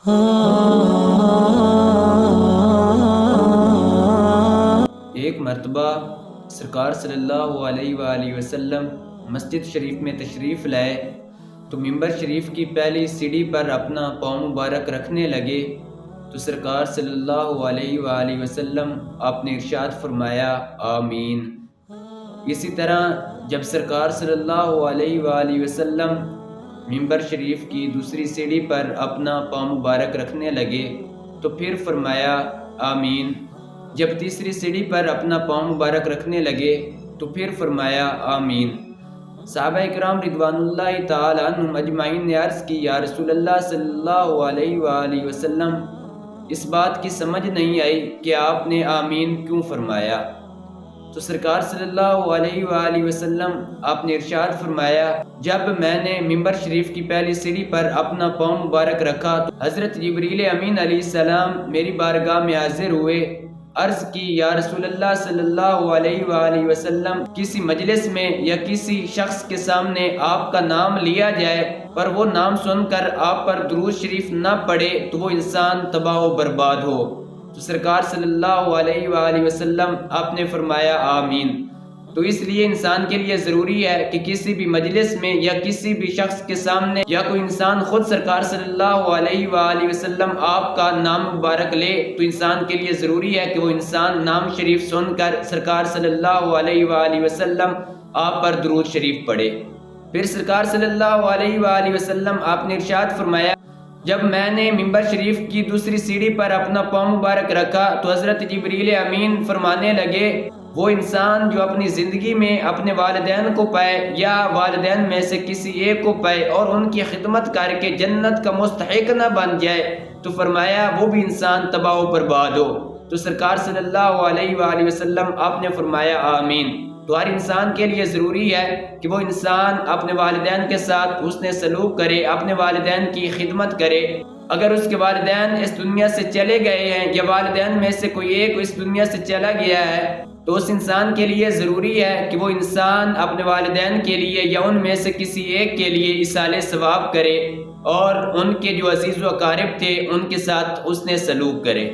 ایک مرتبہ سرکار صلی اللہ علیہ وآلہ وسلم مسجد شریف میں تشریف لائے تو منبر شریف کی پہلی سیڑھی پر اپنا پاؤں مبارک رکھنے لگے تو سرکار صلی اللہ علیہ وآلہ وسلم آپ نے ارشاد فرمایا آمین۔ اسی طرح جب سرکار صلی اللہ علیہ وآلہ وسلم منبر شریف کی دوسری سیڑھی پر اپنا پاؤں مبارک رکھنے لگے تو پھر فرمایا آمین۔ جب تیسری سیڑھی پر اپنا پاؤں مبارک رکھنے لگے تو پھر فرمایا آمین۔ صحابہ اکرام رضوان اللہ تعالی عنہم اجمعین نے عرض کی یا رسول اللہ صلی اللہ علیہ وآلہ وسلم اس بات کی سمجھ نہیں آئی کہ آپ نے آمین کیوں فرمایا؟ تو سرکار صلی اللہ علیہ وآلہ وسلم آپ نے ارشاد فرمایا جب میں نے منبر شریف کی پہلی سیڑھی پر اپنا پاؤں مبارک رکھا تو حضرت جبریل امین علیہ السلام میری بارگاہ میں حاضر ہوئے۔ عرض کی یا رسول اللہ صلی اللہ علیہ وآلہ وسلم کسی مجلس میں یا کسی شخص کے سامنے آپ کا نام لیا جائے پر وہ نام سن کر آپ پر درود شریف نہ پڑھے تو وہ انسان تباہ و برباد ہو۔ تو سرکار صلی اللہ علیہ وآلہ وسلم آپ نے فرمایا آمین۔ تو اس لیے انسان کے لیے ضروری ہے کہ کسی بھی مجلس میں یا کسی بھی شخص کے سامنے یا کوئی انسان خود سرکار صلی اللہ علیہ وآلہ وسلم آپ کا نام مبارک لے تو انسان کے لیے ضروری ہے کہ وہ انسان نام شریف سن کر سرکار صلی اللہ علیہ وآلہ وسلم آپ پر درود شریف پڑھے۔ پھر سرکار صلی اللہ علیہ وآلہ وسلم آپ نے ارشاد فرمایا جب میں نے منبر شریف کی دوسری سیڑھی پر اپنا پاؤں مبارک رکھا تو حضرت جبریل امین فرمانے لگے وہ انسان جو اپنی زندگی میں اپنے والدین کو پائے یا والدین میں سے کسی ایک کو پائے اور ان کی خدمت کر کے جنت کا مستحق نہ بن جائے تو فرمایا وہ بھی انسان تباہ و برباد ہو۔ تو سرکار صلی اللہ علیہ وآلہ وسلم آپ نے فرمایا آمین۔ تو ہر انسان کے لیے ضروری ہے کہ وہ انسان اپنے والدین کے ساتھ حسن سلوک کرے، اپنے والدین کی خدمت کرے۔ اگر اس کے والدین اس دنیا سے چلے گئے ہیں یا والدین میں سے کوئی ایک اس دنیا سے چلا گیا ہے تو اس انسان کے لیے ضروری ہے کہ وہ انسان اپنے والدین کے لیے یا ان میں سے کسی ایک کے لیے ایصال ثواب کرے اور ان کے جو عزیز و اقارب تھے ان کے ساتھ حسن سلوک کرے۔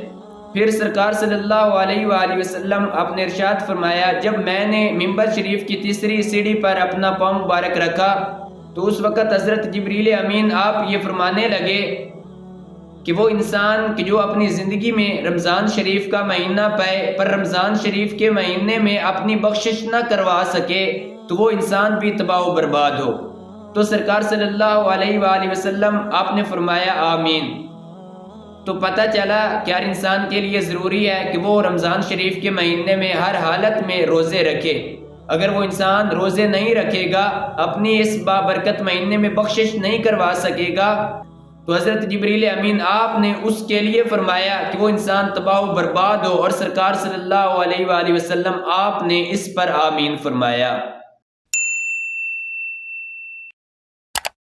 پھر سرکار صلی اللہ علیہ وآلہ وسلم آپ نے ارشاد فرمایا جب میں نے منبر شریف کی تیسری سیڑھی پر اپنا پاؤں مبارک رکھا تو اس وقت حضرت جبریل امین آپ یہ فرمانے لگے کہ وہ انسان کہ جو اپنی زندگی میں رمضان شریف کا مہینہ پائے پر رمضان شریف کے مہینے میں اپنی بخشش نہ کروا سکے تو وہ انسان بھی تباہ و برباد ہو۔ تو سرکار صلی اللہ علیہ وآلہ وسلم آپ نے فرمایا آمین۔ تو پتہ چلا کہ ہر انسان کے لیے ضروری ہے کہ وہ رمضان شریف کے مہینے میں ہر حالت میں روزے رکھے۔ اگر وہ انسان روزے نہیں رکھے گا، اپنی اس بابرکت مہینے میں بخشش نہیں کروا سکے گا تو حضرت جبریل امین آپ نے اس کے لیے فرمایا کہ وہ انسان تباہ و برباد ہو، اور سرکار صلی اللہ علیہ وآلہ وسلم آپ نے اس پر آمین فرمایا۔